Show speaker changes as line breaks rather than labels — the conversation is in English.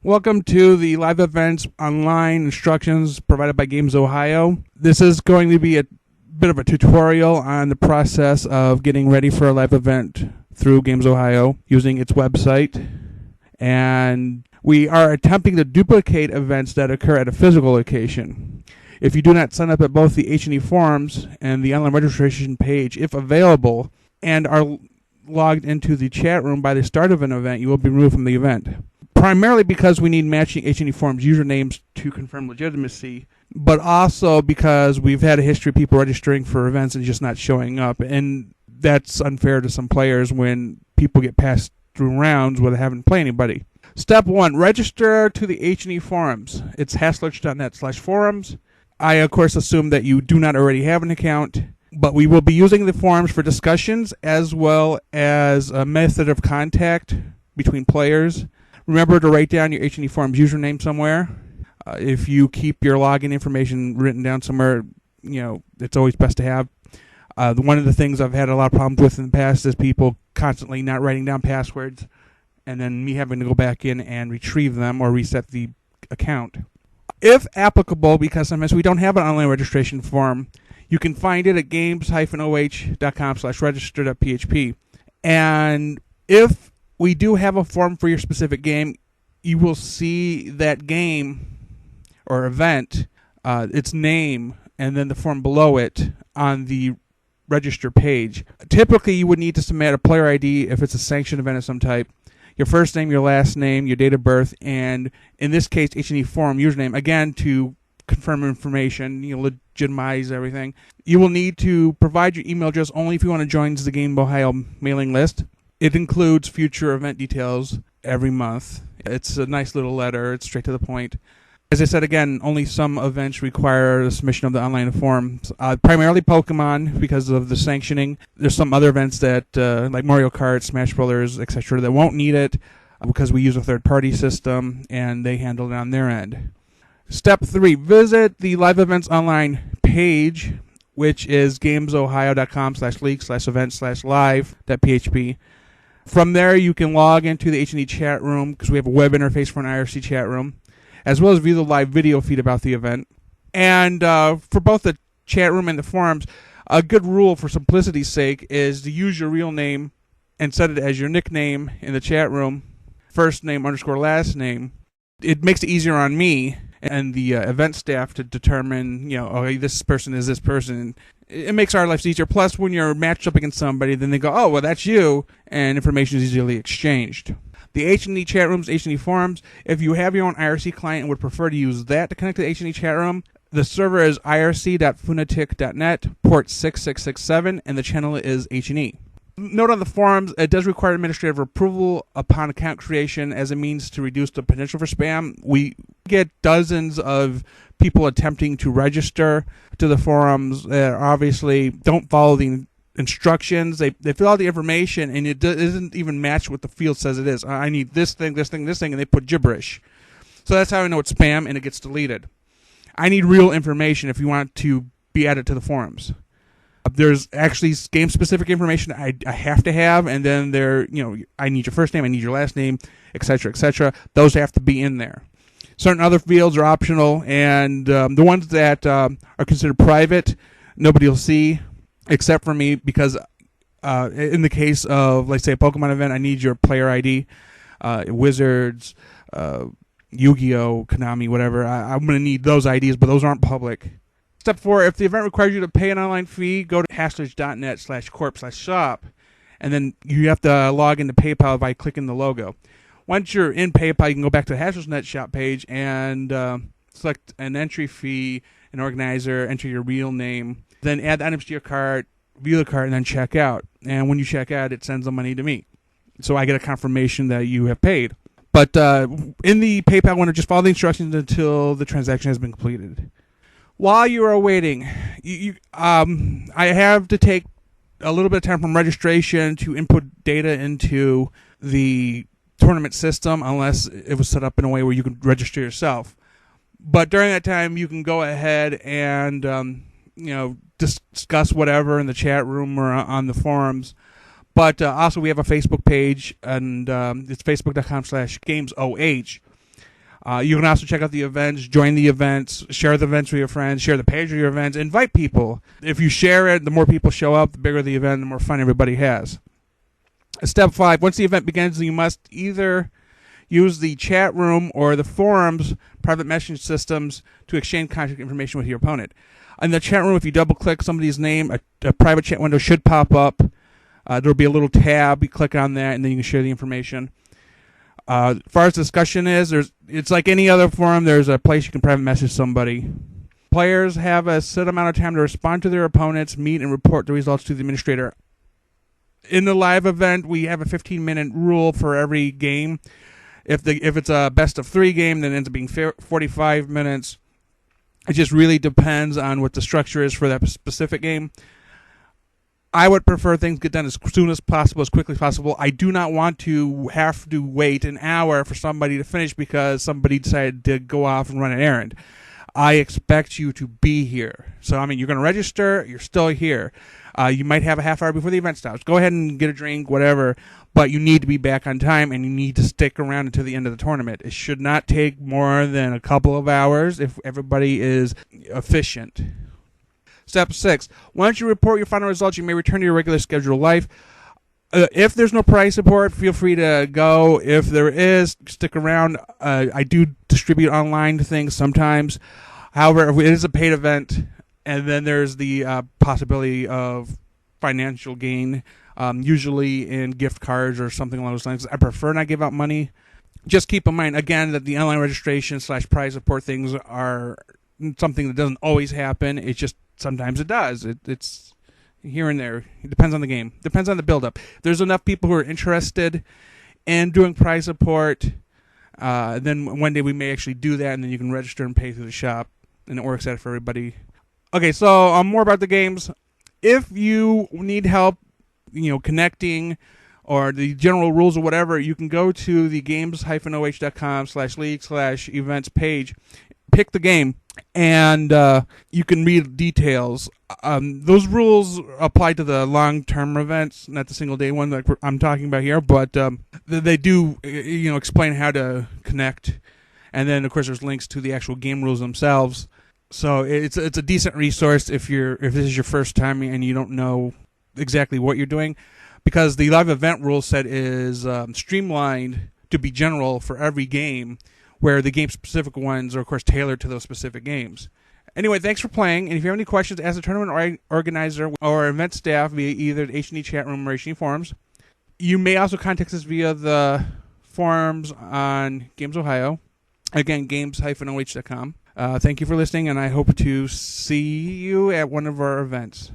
Welcome to the live events online instructions provided by Games Ohio. This is going to be a bit of a tutorial on the process of getting ready for a live event through Games Ohio using its website. And we are attempting to duplicate events that occur at a physical location. If you do not sign up at both the H&E forums and the online registration page, if available, and are logged into the chat room by the start of an event, you will be removed from the event. Primarily because we need matching H&E forums usernames to confirm legitimacy, but also because we've had a history of people registering for events and just not showing up, and that's unfair to some players when people get passed through rounds where they haven't played anybody. Step 1, register to the H&E forums. It's haslurch.net/forums. I, of course, assume that you do not already have an account, but we will be using the forums for discussions as well as a method of contact between players. Remember to write down your H&E forums username somewhere. If you keep your login information written down somewhere, it's always best to have. One of the things I've had a lot of problems with in the past is people constantly not writing down passwords and then me having to go back in and retrieve them or reset the account. If applicable, because sometimes we don't have an online registration form, you can find it at games-oh.com/register.php. And if we do have a form for your specific game, you will see that game or event, its name, and then the form below it on the register page. Typically, you would need to submit a player ID if it's a sanctioned event of some type, your first name, your last name, your date of birth, and in this case, H&E forum username, again, to confirm information, legitimize everything. You will need to provide your email address only if you want to join the Game Ohio mailing list. It includes future event details every month. It's a nice little letter. It's straight to the point. As I said, again, only some events require the submission of the online forms. Primarily Pokemon because of the sanctioning. There's some other events that, like Mario Kart, Smash Brothers, etc., that won't need it because we use a third-party system and they handle it on their end. Step 3, visit the live events online page, which is gamesohio.com/league/event/live.php. From there, you can log into the H&E chat room because we have a web interface for an IRC chat room, as well as view the live video feed about the event. And for both the chat room and the forums, a good rule for simplicity's sake is to use your real name and set it as your nickname in the chat room, first name _ last name. It makes it easier on me and the event staff to determine, this person is this person. It makes our lives easier. Plus, when you're matched up against somebody, then they go, oh, well, that's you, and information is easily exchanged. The H&E chat rooms, H&E forums, if you have your own IRC client and would prefer to use that to connect to the H&E chat room, the server is irc.funatic.net, port 6667, and the channel is H&E. Note on the forums, it does require administrative approval upon account creation as a means to reduce the potential for spam. We get dozens of people attempting to register to the forums that obviously don't follow the instructions. They fill out the information and it isn't even matched what the field says it is. I need this thing, and they put gibberish. So that's how I know it's spam and it gets deleted. I need real information if you want to be added to the forums. There's actually game-specific information I have to have, and then I need your first name, I need your last name, etc., etc. Those have to be in there. Certain other fields are optional, and the ones that are considered private, nobody will see except for me because in the case of, let's say, a Pokemon event, I need your player ID, Wizards, Yu-Gi-Oh!, Konami, whatever. I'm going to need those IDs, but those aren't public. Step 4, if the event requires you to pay an online fee, go to haslurch.net/corp/shop, and then you have to log into PayPal by clicking the logo. Once you're in PayPal, you can go back to the Haslurch.net shop page and select an entry fee, an organizer, enter your real name, then add the items to your cart, view the cart, and then check out. And when you check out, it sends the money to me. So I get a confirmation that you have paid. But in the PayPal window, just follow the instructions until the transaction has been completed. While you are waiting, I have to take a little bit of time from registration to input data into the tournament system, unless it was set up in a way where you can register yourself. But during that time, you can go ahead and discuss whatever in the chat room or on the forums. But also, we have a Facebook page, and it's facebook.com/gamesoh. You can also check out the events, join the events, share the events with your friends, share the page of your events, invite people. If you share it, the more people show up, the bigger the event, the more fun everybody has. Step 5, once the event begins, you must either use the chat room or the forums private message systems to exchange contact information with your opponent. In the chat room, if you double-click somebody's name, a private chat window should pop up. There will be a little tab. You click on that, and then you can share the information. As far as discussion is, it's like any other forum. There's a place you can private message somebody. Players have a set amount of time to respond to their opponents, meet, and report the results to the administrator. In the live event, we have a 15-minute rule for every game. If it's a best-of-3 game, then it ends up being 45 minutes. It just really depends on what the structure is for that specific game. I would prefer things get done as soon as possible, as quickly as possible. I do not want to have to wait an hour for somebody to finish because somebody decided to go off and run an errand. I expect you to be here. So, I mean, you're going to register. You're still here. You might have a half hour before the event starts. Go ahead and get a drink, whatever. But you need to be back on time, and you need to stick around until the end of the tournament. It should not take more than a couple of hours if everybody is efficient. Step 6. Once you report your final results, you may return to your regular scheduled life. If there's no prize support, feel free to go. If there is, stick around. I do distribute online things sometimes. However, it is a paid event, and then there's the possibility of financial gain, usually in gift cards or something along those lines. I prefer not give out money. Just keep in mind, again, that the online registration / prize support things are something that doesn't always happen. It's just sometimes it does. It's here and there. It depends on the game. Depends on the build-up. There's enough people who are interested in doing prize support. Then one day we may actually do that, and then you can register and pay through the shop, and it works out for everybody. Okay, so more about the games. If you need help, connecting or the general rules or whatever, you can go to the games-oh.com/league/events page, pick the game, and you can read details. Those rules apply to the long-term events, not the single-day one that I'm talking about here, but they do explain how to connect. And then, of course, there's links to the actual game rules themselves. So it's a decent resource if this is your first time and you don't know exactly what you're doing, because the live event rule set is streamlined to be general for every game, where the game-specific ones are, of course, tailored to those specific games. Anyway, thanks for playing, and if you have any questions, ask the tournament organizer or event staff via either the H&E chat room or H&E forums. You may also contact us via the forums on Games Ohio. Again, games-oh.com. Thank you for listening, and I hope to see you at one of our events.